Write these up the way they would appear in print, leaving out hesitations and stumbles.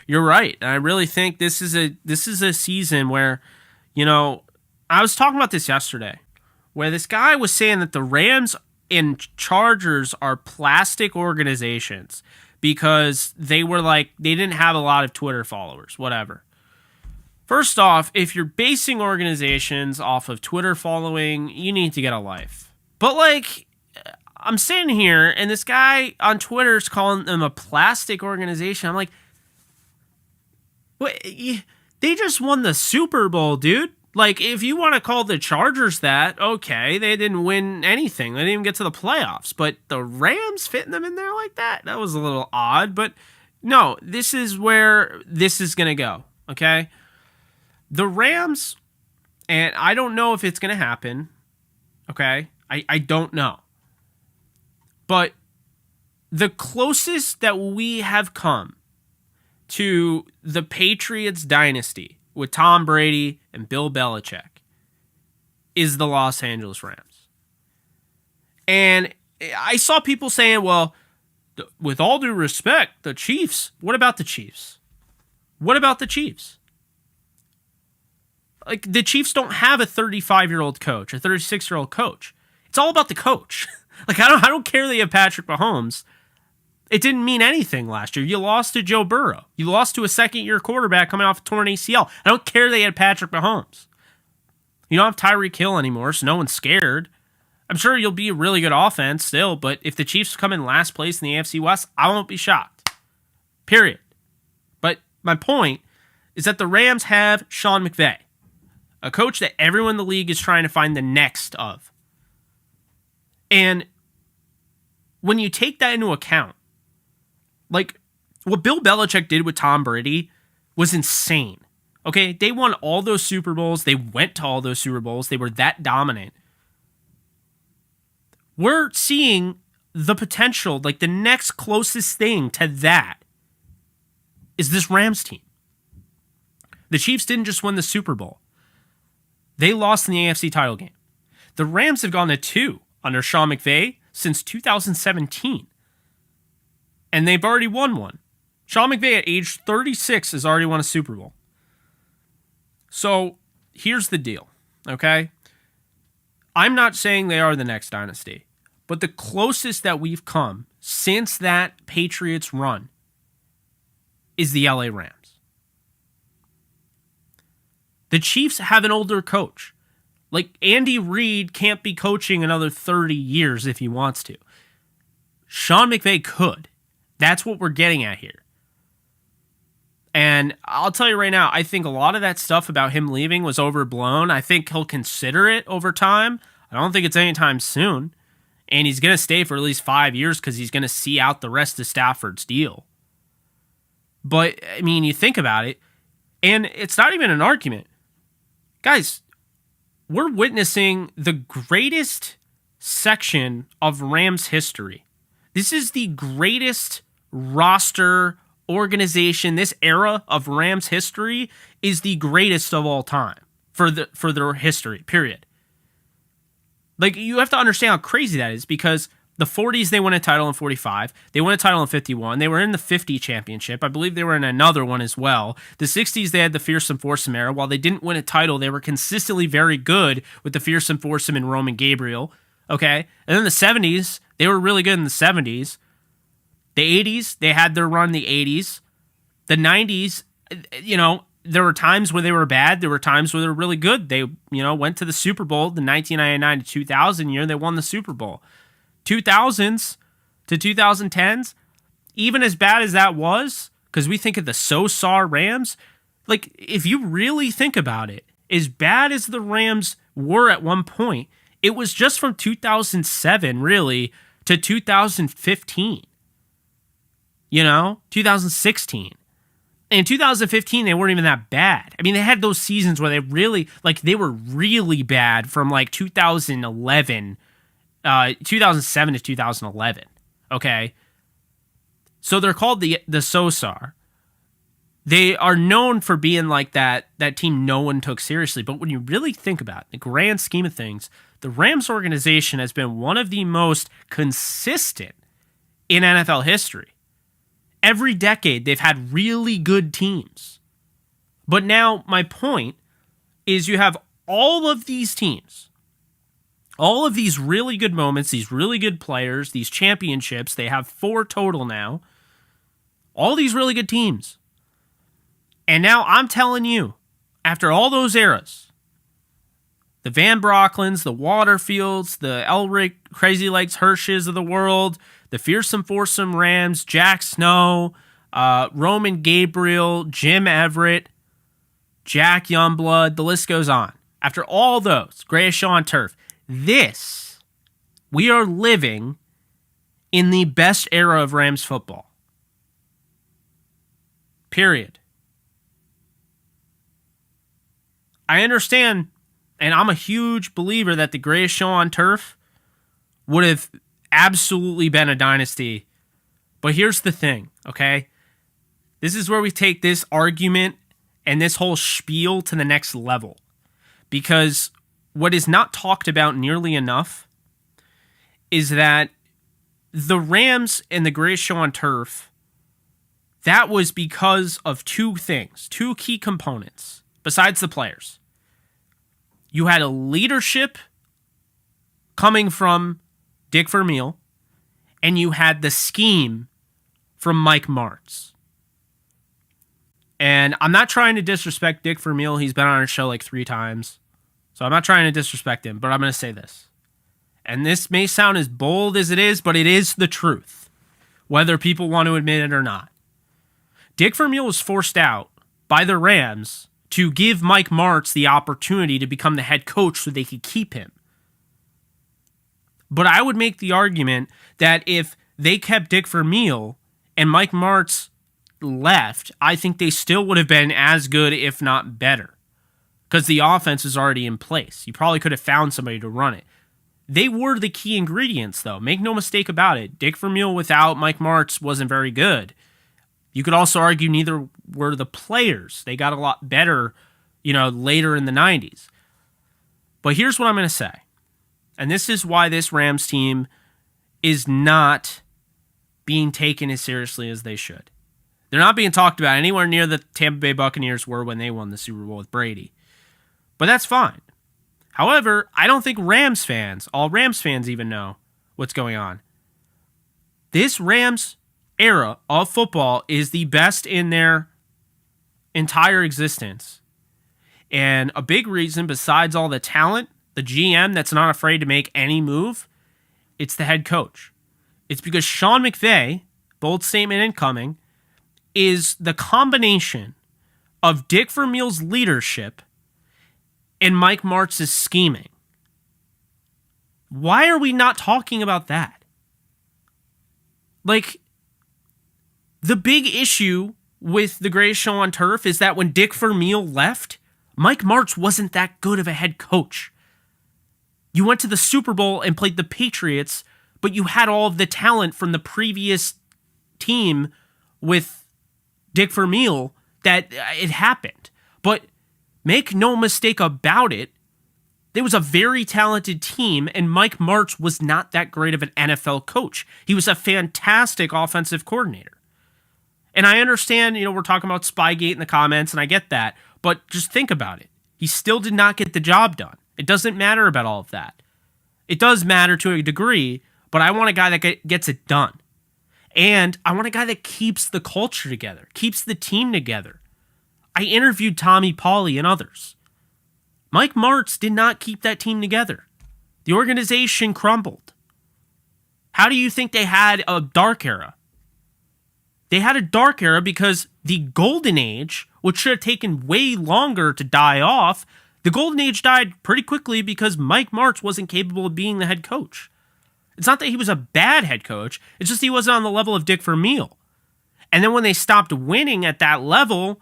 You're right. And I really think this is a season where, I was talking about this yesterday, where this guy was saying that the Rams and Chargers are plastic organizations because they didn't have a lot of Twitter followers, whatever. First off, if you're basing organizations off of Twitter following, you need to get a life. But I'm sitting here and this guy on Twitter is calling them a plastic organization. I'm like, what? They just won the Super Bowl, dude. If you want to call the Chargers that, okay, they didn't win anything. They didn't even get to the playoffs. But the Rams fitting them in there like that was a little odd. But no, this is where this is going to go, okay? The Rams, and I don't know if it's going to happen, okay? I don't know. But the closest that we have come to the Patriots dynasty with Tom Brady and Bill Belichick is the Los Angeles Rams. And I saw people saying, well, with all due respect, the Chiefs, what about the Chiefs? What about the Chiefs? The Chiefs don't have a 35-year-old coach, a 36-year-old coach. It's all about the coach. I don't care that you have Patrick Mahomes. It didn't mean anything last year. You lost to Joe Burrow. You lost to a second-year quarterback coming off a torn ACL. I don't care they had Patrick Mahomes. You don't have Tyreek Hill anymore, so no one's scared. I'm sure you'll be a really good offense still, but if the Chiefs come in last place in the AFC West, I won't be shocked. Period. But my point is that the Rams have Sean McVay, a coach that everyone in the league is trying to find the next of. And when you take that into account, what Bill Belichick did with Tom Brady was insane. Okay, they won all those Super Bowls. They went to all those Super Bowls. They were that dominant. We're seeing the potential, the next closest thing to that is this Rams team. The Chiefs didn't just win the Super Bowl. They lost in the AFC title game. The Rams have gone to 2 under Sean McVay since 2017. And they've already won one. Sean McVay at age 36 has already won a Super Bowl. So here's the deal, okay? I'm not saying they are the next dynasty, but the closest that we've come since that Patriots run is the LA Rams. The Chiefs have an older coach. Andy Reid can't be coaching another 30 years if he wants to. Sean McVay could. That's what we're getting at here. And I'll tell you right now, I think a lot of that stuff about him leaving was overblown. I think he'll consider it over time. I don't think it's anytime soon. And he's going to stay for at least 5 years because he's going to see out the rest of Stafford's deal. But, you think about it, and it's not even an argument. Guys, we're witnessing the greatest section of Rams history. This is the greatest roster organization. This era of Rams history is the greatest of all time for their history, period. You have to understand how crazy that is because the 40s, they won a title in 45. They won a title in 51. They were in the 50 championship. I believe they were in another one as well. The 60s, they had the Fearsome Foursome era. While they didn't win a title, they were consistently very good with the Fearsome Foursome and Roman Gabriel. Okay? And then the 70s, they were really good in the 70s. The 80s, they had their run in the 80s. The 90s, there were times where they were bad. There were times where they were really good. They, went to the Super Bowl, the 1999 to 2000 year. They won the Super Bowl. 2000s to 2010s, even as bad as that was, because we think of the so-sar Rams, if you really think about it, as bad as the Rams were at one point, it was just from 2007, really, to 2015. 2016. In 2015, they weren't even that bad. They had those seasons where they really, they were really bad from 2011, 2007 to 2011. Okay? So they're called the SOSAR. They are known for being that team no one took seriously. But when you really think about it, the grand scheme of things, the Rams organization has been one of the most consistent in NFL history. Every decade, they've had really good teams. But now, my point is you have all of these teams, all of these really good moments, these really good players, these championships. They have 4 total now. All these really good teams. And now I'm telling you, after all those eras, the Van Brocklins, the Waterfields, the Elric, Crazy Legs Hirsches of the world, the Fearsome Foursome Rams, Jack Snow, Roman Gabriel, Jim Everett, Jack Youngblood, the list goes on. After all those, Greatest Show on Turf, we are living in the best era of Rams football. Period. I understand, and I'm a huge believer that the Greatest Show on Turf would have absolutely been a dynasty. But here's the thing, okay? This is where we take this argument and this whole spiel to the next level. Because what is not talked about nearly enough is that the Rams and the Greatest Show on Turf, that was because of 2 things, 2 key components, besides the players. You had a leadership coming from Dick Vermeil, and you had the scheme from Mike Martz. And I'm not trying to disrespect Dick Vermeil. He's been on our show like 3 times. So I'm not trying to disrespect him, but I'm going to say this. And this may sound as bold as it is, but it is the truth, whether people want to admit it or not. Dick Vermeil was forced out by the Rams to give Mike Martz the opportunity to become the head coach so they could keep him. But I would make the argument that if they kept Dick Vermeil and Mike Martz left, I think they still would have been as good, if not better. Because the offense is already in place. You probably could have found somebody to run it. They were the key ingredients, though. Make no mistake about it. Dick Vermeil without Mike Martz wasn't very good. You could also argue neither were the players. They got a lot better, later in the 90s. But here's what I'm going to say. And this is why this Rams team is not being taken as seriously as they should. They're not being talked about anywhere near the Tampa Bay Buccaneers were when they won the Super Bowl with Brady. But that's fine. However, I don't think all Rams fans even know what's going on. This Rams era of football is the best in their entire existence. And a big reason, besides all the talent, the GM that's not afraid to make any move, it's the head coach. It's because Sean McVay, bold statement incoming, is the combination of Dick Vermeil's leadership and Mike Martz's scheming. Why are we not talking about that? Like, the big issue with the Greatest Show on Turf is that when Dick Vermeil left, Mike Martz wasn't that good of a head coach. You went to the Super Bowl and played the Patriots, but you had all of the talent from the previous team with Dick Vermeil that it happened. But make no mistake about it, there was a very talented team, and Mike Martz was not that great of an NFL coach. He was a fantastic offensive coordinator. And I understand, we're talking about Spygate in the comments, and I get that, but just think about it. He still did not get the job done. It doesn't matter about all of that. It does matter to a degree, but I want a guy that gets it done. And I want a guy that keeps the culture together, keeps the team together. I interviewed Tommy Pauly and others. Mike Martz did not keep that team together. The organization crumbled. How do you think they had a dark era? They had a dark era because the golden age, which should have taken way longer to die off, the golden age died pretty quickly because Mike Martz wasn't capable of being the head coach. It's not that he was a bad head coach. It's just he wasn't on the level of Dick Vermeil. And then when they stopped winning at that level,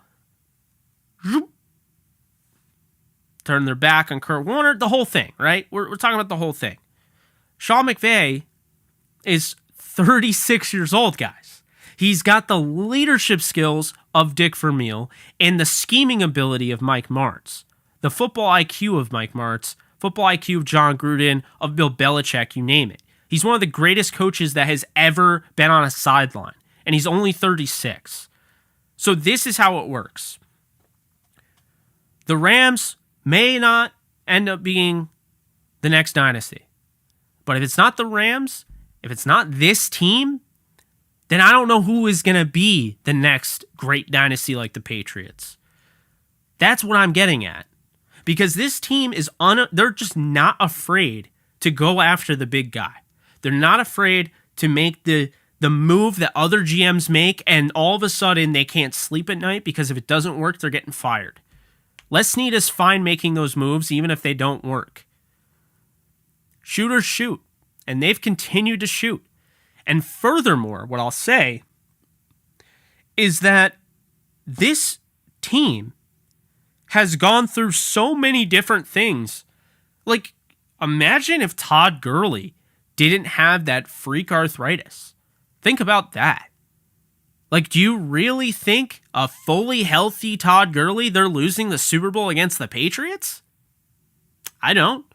turned their back on Kurt Warner, the whole thing, right? We're talking about the whole thing. Sean McVay is 36 years old, guys. He's got the leadership skills of Dick Vermeil and the scheming ability of Mike Martz. The football IQ of Mike Martz, football IQ of John Gruden, of Bill Belichick, you name it. He's one of the greatest coaches that has ever been on a sideline. and he's only 36. So this is how it works. The Rams may not end up being the next dynasty. But if it's not the Rams, if it's not this team, then I don't know who is going to be the next great dynasty like the Patriots. That's what I'm getting at. Because this team is they're just not afraid to go after the big guy. They're not afraid to make the move that other GMs make, and all of a sudden they can't sleep at night because if it doesn't work, they're getting fired. Les Snead is fine making those moves even if they don't work. Shooters shoot, and they've continued to shoot. And furthermore, what I'll say is that this team has gone through so many different things. Like, imagine if Todd Gurley didn't have that freak arthritis. Think about that. Like, do you really think a fully healthy Todd Gurley, they're losing the Super Bowl against the Patriots? I don't.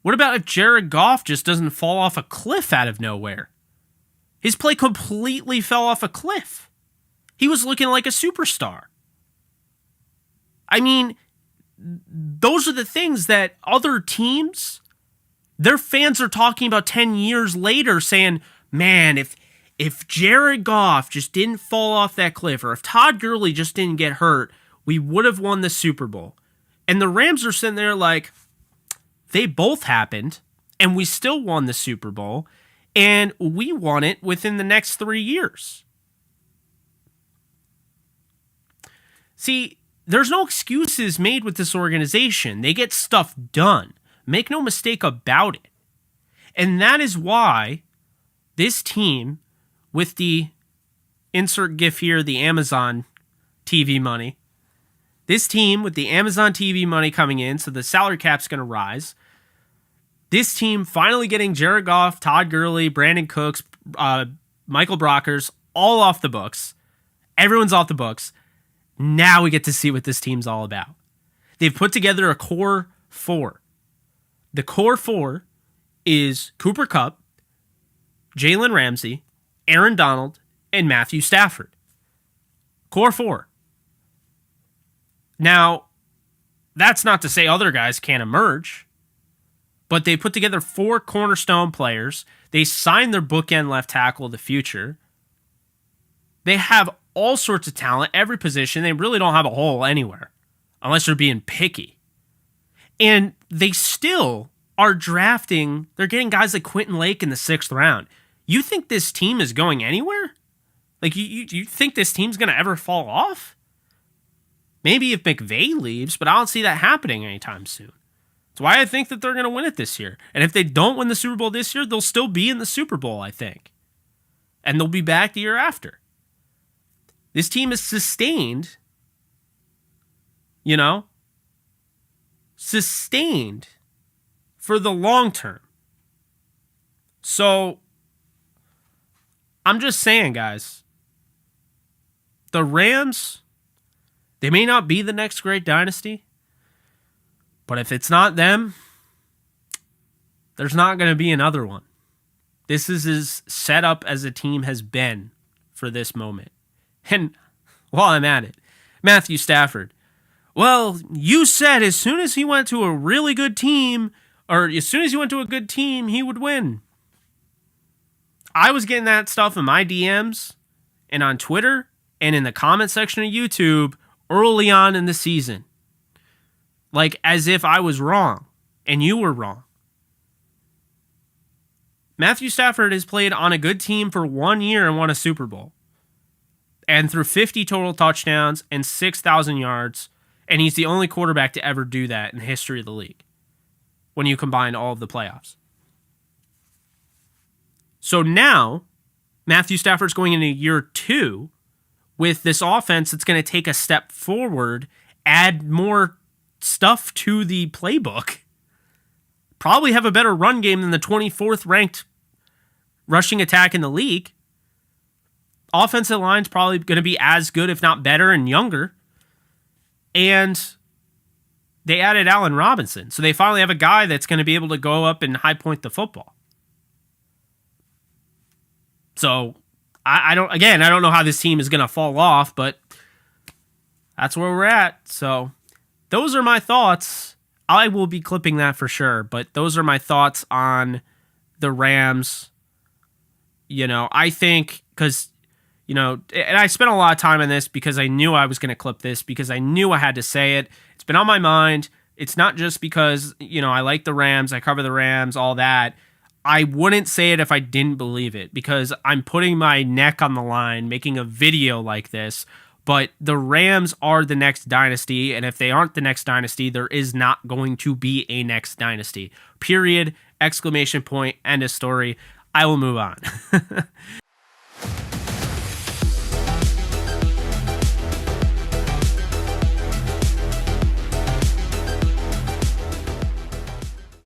What about if Jared Goff just doesn't fall off a cliff out of nowhere? His play completely fell off a cliff. He was looking like a superstar. I mean, those are the things that other teams, their fans are talking about 10 years later saying, man, if Jared Goff just didn't fall off that cliff, or if Todd Gurley just didn't get hurt, we would have won the Super Bowl. And the Rams are sitting there like, they both happened, and we still won the Super Bowl, and we won it within the next 3 years. See, there's no excuses made with this organization. They get stuff done. Make no mistake about it. And that is why this team, with the insert GIF here, the Amazon TV money, this team with the Amazon TV money coming in, so the salary cap's going to rise. This team finally getting Jared Goff, Todd Gurley, Brandon Cooks, Michael Brockers, all off the books. Everyone's off the books. Now we get to see what this team's all about. They've put together a core four. The core four is Cooper Kupp, Jalen Ramsey, Aaron Donald, and Matthew Stafford. Core four. Now, that's not to say other guys can't emerge, but they put together 4 cornerstone players. They signed their bookend left tackle of the future. They have all sorts of talent, every position. They really don't have a hole anywhere, unless they're being picky. And they still are drafting, they're getting guys like Quentin Lake in the 6th round. You think this team is going anywhere? Like, you think this team's going to ever fall off? Maybe if McVay leaves, but I don't see that happening anytime soon. That's why I think that they're going to win it this year. And if they don't win the Super Bowl this year, they'll still be in the Super Bowl, I think. And they'll be back the year after. This team is sustained, sustained for the long term. So, I'm just saying, guys, the Rams, they may not be the next great dynasty, but if it's not them, there's not going to be another one. This is as set up as a team has been for this moment. And while I'm at it, Matthew Stafford. Well, you said as soon as he went to a really good team, or as soon as he went to a good team, he would win. I was getting that stuff in my DMs and on Twitter and in the comment section of YouTube early on in the season. Like as if I was wrong and you were wrong. Matthew Stafford has played on a good team for 1 year and won a Super Bowl. And threw 50 total touchdowns and 6,000 yards. And he's the only quarterback to ever do that in the history of the league when you combine all of the playoffs. So now, Matthew Stafford's going into year 2 with this offense that's going to take a step forward, add more stuff to the playbook, probably have a better run game than the 24th ranked rushing attack in the league. Offensive line's probably going to be as good, if not better, and younger. And they added Allen Robinson. So they finally have a guy that's going to be able to go up and high point the football. So I don't know how this team is going to fall off, but that's where we're at. So those are my thoughts. I will be clipping that for sure, but those are my thoughts on the Rams. I think because, and I spent a lot of time on this because I knew I was going to clip this because I knew I had to say it. It's been on my mind. It's not just because, I like the Rams, I cover the Rams, all that. I wouldn't say it if I didn't believe it because I'm putting my neck on the line making a video like this. But the Rams are the next dynasty, and if they aren't the next dynasty, there is not going to be a next dynasty. Period. Exclamation point. End of story. I will move on.